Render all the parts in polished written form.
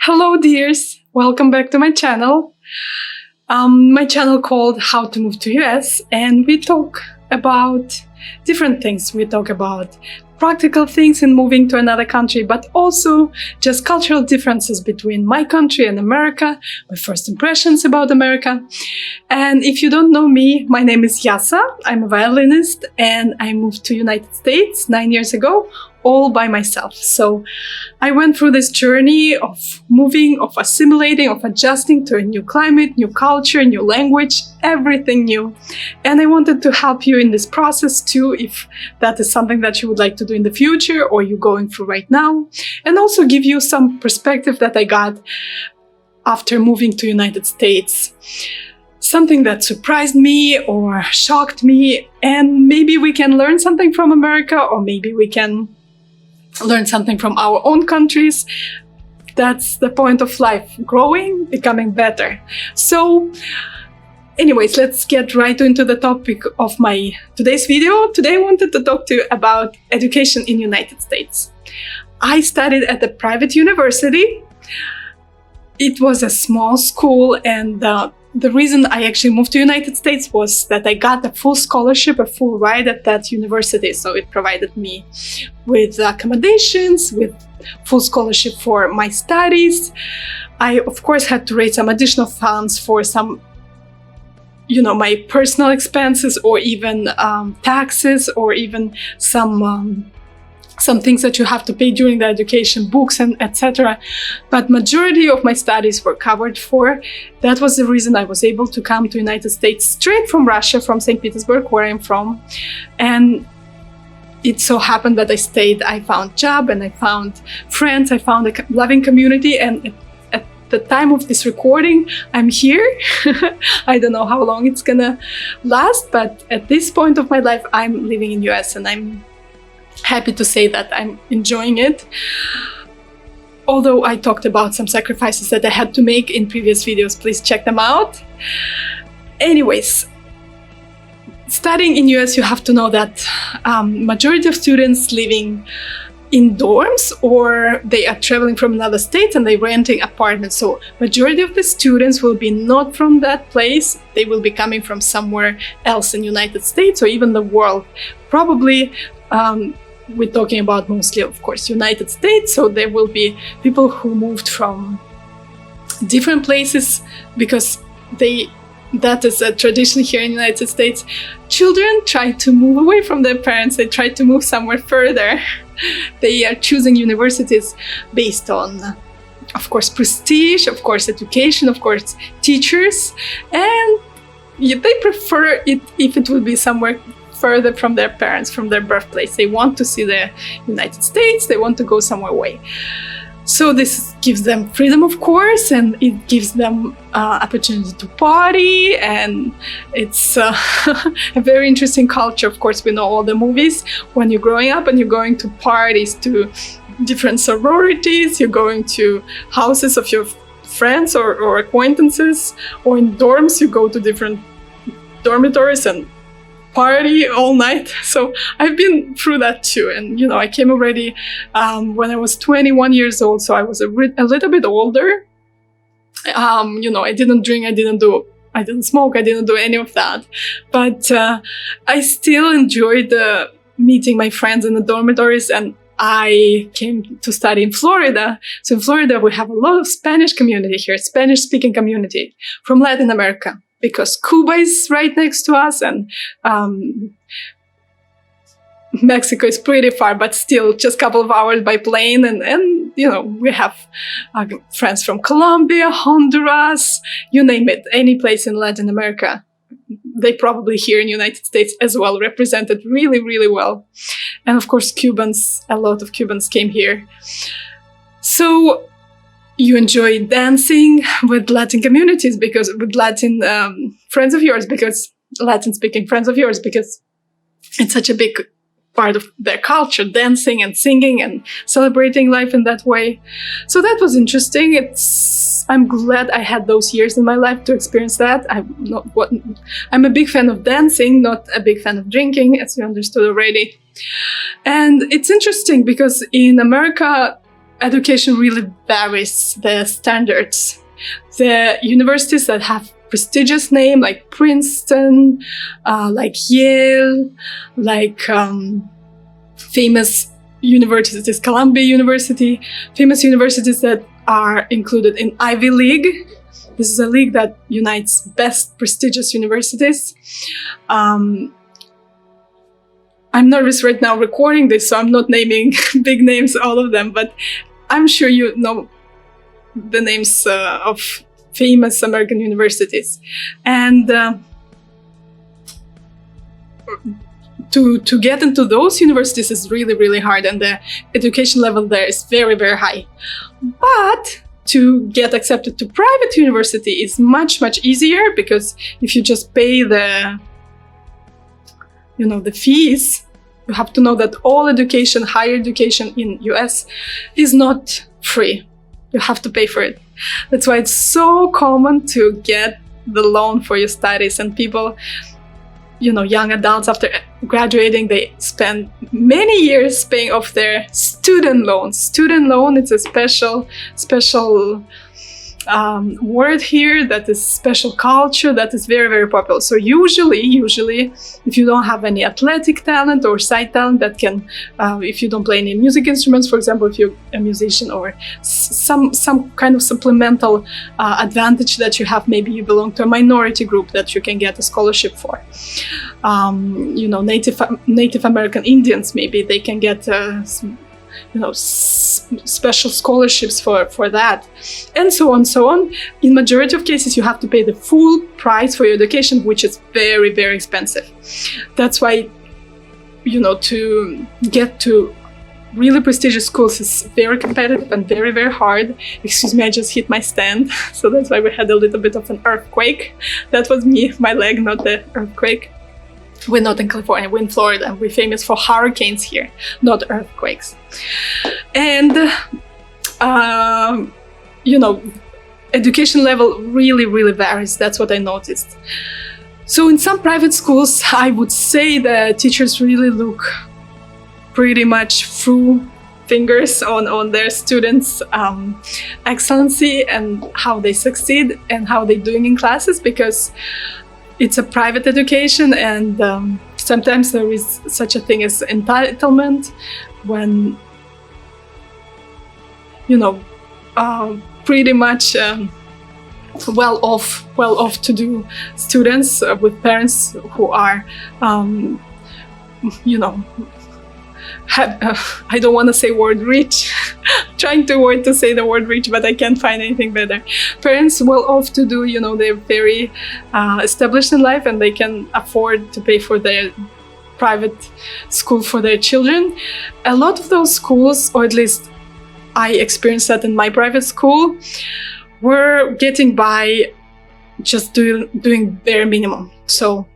Hello dears, welcome back to my channel. My channel called How to Move to US, and we talk about different things. We talk about practical things in moving to another country, but also just cultural differences between my country and America, my first impressions about America. And if you don't know me, my name is Yasa. I'm a violinist and I moved to United States 9 years ago, all by myself. So I went through this journey of moving, of assimilating, of adjusting to a new climate, new culture, new language, everything new. And I wanted to help you in this process too, if that is something that you would like to do in the future or you're going through right now. And also give you some perspective that I got after moving to United States. Something that surprised me or shocked me, and maybe we can learn something from America, or maybe we can learn something from our own countries. That's the point of life, growing, becoming better. So anyways, let's get right into the topic of my today's video. Today I wanted to talk to you about education in United States. I studied at a private university. It was a small school, and the reason I actually moved to United States was that I got a full scholarship, a full ride at that university. So it provided me with accommodations, with full scholarship for my studies. I, of course, had to raise some additional funds for some, my personal expenses, or even taxes, or even some things that you have to pay during the education, books and etc. But majority of my studies were covered for. That was the reason I was able to come to United States straight from Russia, from Saint Petersburg, where I'm from. And it so happened that I found a job and I found friends, I found a loving community, and at the time of this recording, I'm here. I don't know how long it's gonna last, but at this point of my life, I'm living in US, and I'm happy to say that I'm enjoying it. Although I talked about some sacrifices that I had to make in previous videos, please check them out. Anyways, studying in US, you have to know that majority of students living in dorms, or they are traveling from another state and they're renting apartments. So majority of the students will be not from that place. They will be coming from somewhere else in United States or even the world. Probably we're talking about mostly, of course, United States. So there will be people who moved from different places because that is a tradition here in the United States. Children try to move away from their parents. They try to move somewhere further. They are choosing universities based on, of course, prestige, of course, education, of course, teachers. And they prefer it if it will be somewhere further from their parents, from their birthplace. They want to see the United States. They want to go somewhere away. So this gives them freedom, of course, and it gives them opportunity to party, and it's a very interesting culture. Of course, we know all the movies. When you're growing up and you're going to parties, to different sororities, you're going to houses of your friends or acquaintances, or in dorms, you go to different dormitories and party all night. So I've been through that too. And, I came already when I was 21 years old. So I was a little bit older. I didn't drink, I didn't smoke, I didn't do any of that. But I still enjoyed meeting my friends in the dormitories, and I came to study in Florida. So in Florida, we have a lot of Spanish community here, Spanish-speaking community from Latin America, because Cuba is right next to us, and Mexico is pretty far, but still just a couple of hours by plane. And we have friends from Colombia, Honduras, you name it, any place in Latin America. They probably here in the United States as well, represented really, really well. And of course, Cubans, a lot of Cubans came here. So you enjoy dancing with Latin communities, with Latin friends of yours, because Latin-speaking friends of yours, because it's such a big part of their culture, dancing and singing and celebrating life in that way. So that was interesting. It's I'm glad I had those years in my life to experience that. I'm a big fan of dancing, not a big fan of drinking, as you understood already. And it's interesting because in America, education really varies the standards. The universities that have prestigious name like Princeton, like Yale, like famous universities, Columbia University, famous universities that are included in Ivy League. This is a league that unites best prestigious universities. I'm nervous right now recording this, so I'm not naming big names, all of them, but I'm sure you know the names of famous American universities. And to get into those universities is really, really hard, and the education level there is very, very high. But to get accepted to private university is much, much easier, because if you just pay the fees, you have to know that all education, higher education in US is not free. You have to pay for it. That's why it's so common to get the loan for your studies, and people, young adults after graduating, they spend many years paying off their student loan. Student loan, it's a special word here, that is special culture, that is very, very popular. So usually, if you don't have any athletic talent or side talent that can, if you don't play any music instruments, for example, if you're a musician, or some kind of supplemental advantage that you have, maybe you belong to a minority group that you can get a scholarship for. Native American Indians, maybe they can get special scholarships for that, and so on. In majority of cases, you have to pay the full price for your education, which is very, very expensive. That's why, to get to really prestigious schools is very competitive and very, very hard. Excuse me, I just hit my stand. So that's why we had a little bit of an earthquake. That was me, my leg, not the earthquake. We're not in California, we're in Florida. We're famous for hurricanes here, not earthquakes. And, education level really, really varies. That's what I noticed. So in some private schools, I would say the teachers really look pretty much through fingers on their students' excellency and how they succeed and how they're doing in classes, because it's a private education, and sometimes there is such a thing as entitlement, when pretty much well-off-to-do students with parents who are I don't want to say word rich, trying to say the word rich, but I can't find anything better. Parents well-off to do, they're very established in life, and they can afford to pay for their private school for their children. A lot of those schools, or at least I experienced that in my private school, were getting by just doing bare minimum. So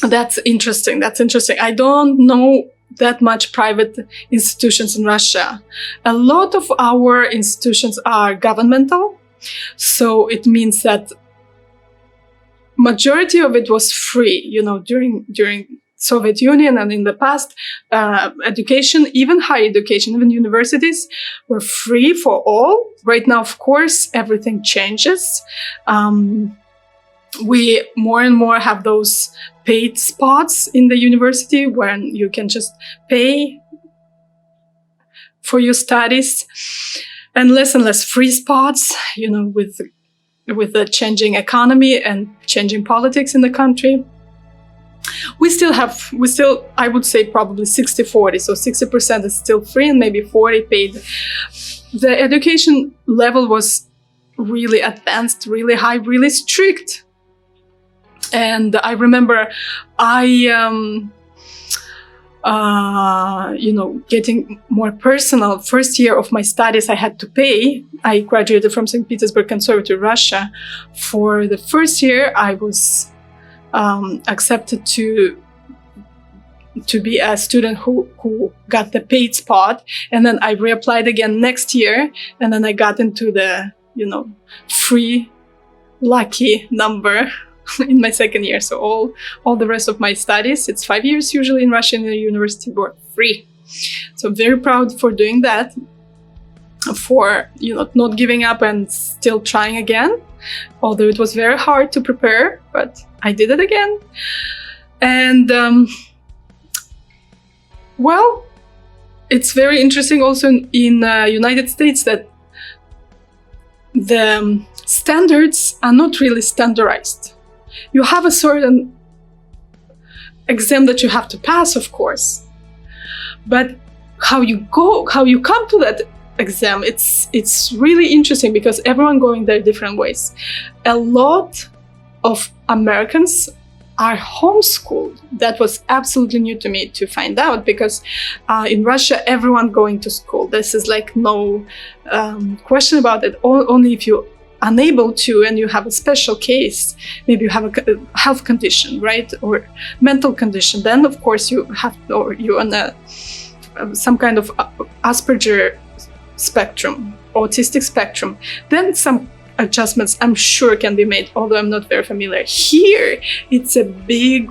that's interesting. I don't know that much private institutions in Russia. A lot of our institutions are governmental, so it means that majority of it was free. During Soviet Union and in the past, education, even higher education, even universities, were free for all. Right now, of course, everything changes. We more and more have those paid spots in the university when you can just pay for your studies, and less free spots, with the changing economy and changing politics in the country. We still, I would say, probably 60-40. So 60% is still free and maybe 40% paid. The education level was really advanced, really high, really strict. And I remember getting more personal. First year of my studies, I had to pay. I graduated from Saint Petersburg Conservatory, Russia. For the first year, I was accepted to be a student who got the paid spot. And then I reapplied again next year. And then I got into the free, lucky number in my second year. So all the rest of my studies, it's 5 years usually in Russia in the university, were free. So I'm very proud for doing that, for not giving up and still trying again, although it was very hard to prepare, but I did it again. And well, it's very interesting also in United States that the standards are not really standardized. You have a certain exam that you have to pass, of course, but how you come to that exam, it's really interesting because everyone going their different ways. A lot of Americans are homeschooled. That was absolutely new to me to find out, because in Russia, everyone going to school. This is like no question about it. Only if you're unable to and you have a special case, maybe you have a health condition, right, or mental condition, then of course you have, or you're on some kind of Asperger spectrum, autistic spectrum, then some adjustments I'm sure can be made, although I'm not very familiar. Here, it's a big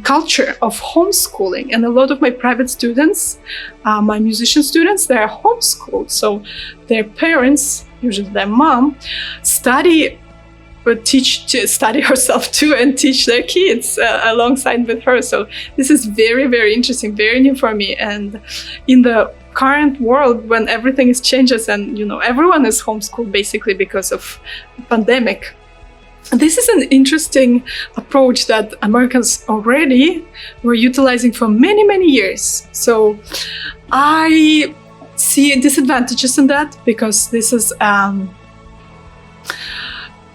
culture of homeschooling, and a lot of my private students, my musician students, they are homeschooled. So their parents, usually their mom, study herself too and teach their kids alongside with her. So this is very interesting, very new for me. And in the current world, when everything is changes and everyone is homeschooled basically because of pandemic, this is an interesting approach that Americans already were utilizing for many years. So I see disadvantages in that, because this is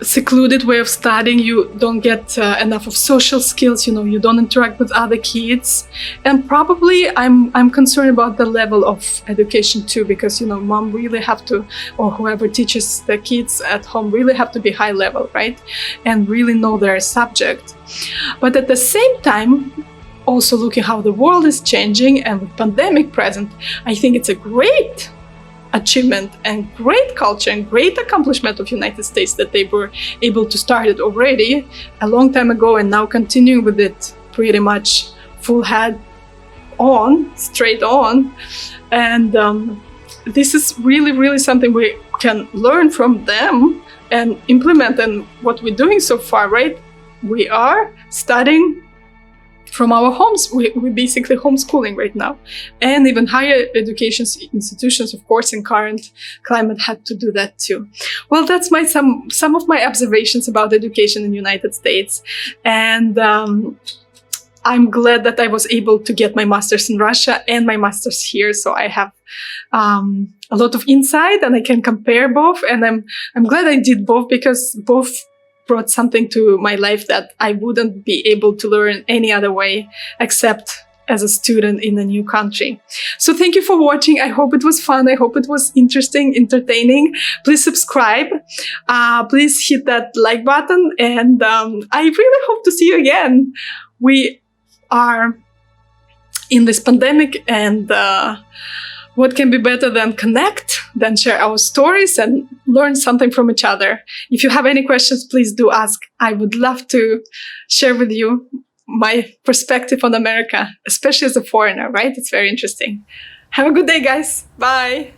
secluded way of studying. You don't get enough of social skills, you don't interact with other kids. And probably I'm concerned about the level of education too, because mom really have to, or whoever teaches the kids at home, really have to be high level, right, and really know their subject. But at the same time, also looking how the world is changing and with pandemic present, I think it's a great achievement and great culture and great accomplishment of United States that they were able to start it already a long time ago, and now continuing with it pretty much full head on, straight on. And this is really something we can learn from them and implement. And what we're doing so far, right? We are studying from our homes. We're basically homeschooling right now. And even higher education institutions, of course, in current climate had to do that too. Well, that's some of my observations about education in the United States. And I'm glad that I was able to get my master's in Russia and my master's here. So I have a lot of insight and I can compare both. And I'm glad I did both, because both brought something to my life that I wouldn't be able to learn any other way except as a student in a new country. So thank you for watching. I hope it was fun. I hope it was interesting, entertaining. Please subscribe. Please hit that like button. And I really hope to see you again. We are in this pandemic, and what can be better than connect, than share our stories and learn something from each other. If you have any questions, please do ask. I would love to share with you my perspective on America, especially as a foreigner, right? It's very interesting. Have a good day, guys. Bye.